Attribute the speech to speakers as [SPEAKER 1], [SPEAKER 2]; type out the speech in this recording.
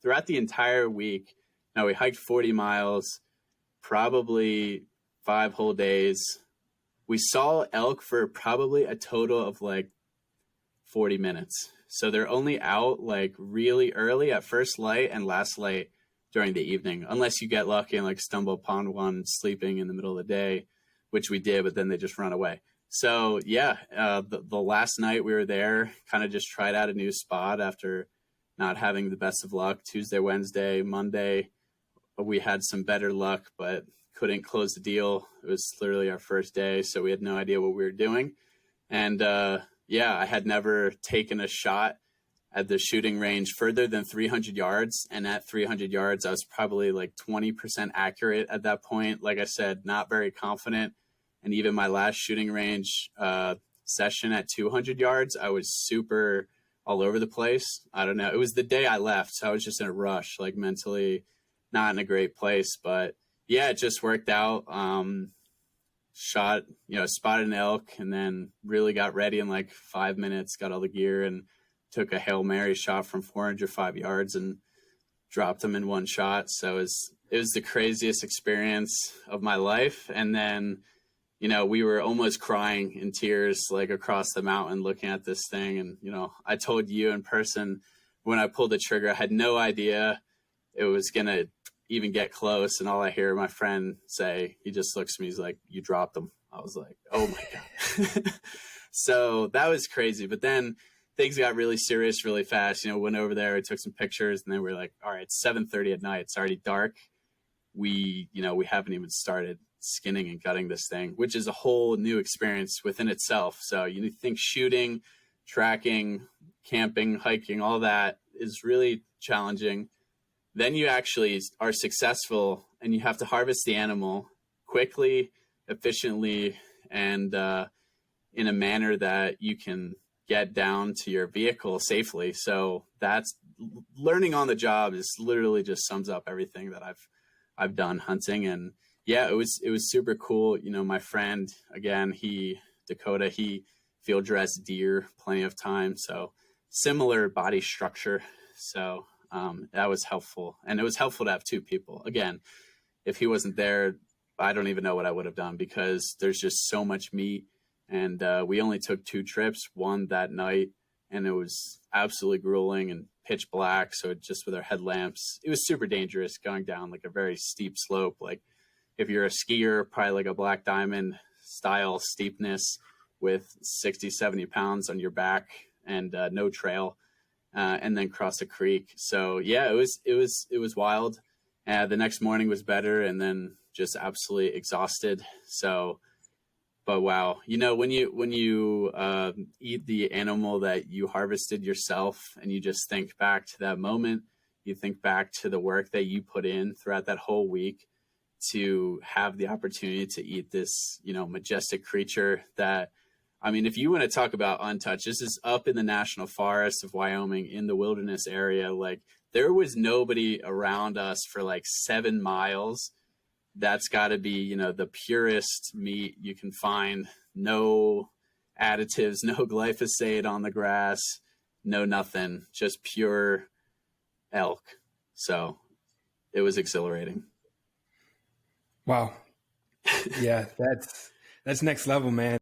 [SPEAKER 1] throughout the entire week, now we hiked 40 miles, probably 5 whole days. We saw elk for probably a total of like 40 minutes. So they're only out like really early at first light and last light during the evening, unless you get lucky and like stumble upon one sleeping in the middle of the day, which we did, but then they just run away. So yeah, the last night we were there, kind of just tried out a new spot after not having the best of luck. Tuesday, Wednesday, Monday, we had some better luck, but couldn't close the deal. It was literally our first day, so we had no idea what we were doing. And yeah, I had never taken a shot at the shooting range further than 300 yards. And at 300 yards, I was probably like 20% accurate at that point. Like I said, not very confident. And even my last shooting range session at 200 yards, I was super all over the place. I don't know. It was the day I left, so I was just in a rush, like mentally not in a great place. But yeah, it just worked out. Spotted an elk and then really got ready in like 5 minutes, got all the gear and took a Hail Mary shot from 405 yards and dropped them in one shot. So it was the craziest experience of my life. And then, we were almost crying in tears, like across the mountain looking at this thing. And, I told you in person when I pulled the trigger, I had no idea it was going to even get close. And all I hear my friend say, he just looks at me, he's like, "You dropped them." I was like, oh my God. So that was crazy. But then things got really serious really fast. Went over there, we took some pictures, and then we were like, all right, it's 7:30 at night. It's already dark. We haven't even started skinning and gutting this thing, which is a whole new experience within itself. So you think shooting, tracking, camping, hiking, all that is really challenging. Then you actually are successful and you have to harvest the animal quickly, efficiently, and in a manner that you can get down to your vehicle safely. So that's learning on the job is literally just sums up everything that I've done hunting. And yeah, it was super cool. My friend, again, Dakota, he field dressed deer plenty of time. So similar body structure. So that was helpful. And it was helpful to have two people. Again, if he wasn't there, I don't even know what I would have done because there's just so much meat. And we only took 2 trips, one that night, and it was absolutely grueling and pitch black. So just with our headlamps, it was super dangerous going down like a very steep slope. Like if you're a skier, probably like a Black Diamond style steepness with 60, 70 pounds on your back and no trail. And then cross a creek. So yeah, it was wild. The next morning was better, and then just absolutely exhausted. So, but wow, when you eat the animal that you harvested yourself, and you just think back to that moment, you think back to the work that you put in throughout that whole week to have the opportunity to eat this, majestic creature that. I mean, if you want to talk about untouched, this is up in the National Forest of Wyoming in the wilderness area. Like there was nobody around us for like 7 miles. That's got to be, the purest meat you can find. No additives, no glyphosate on the grass, no nothing, just pure elk. So it was exhilarating.
[SPEAKER 2] Wow. Yeah, that's next level, man.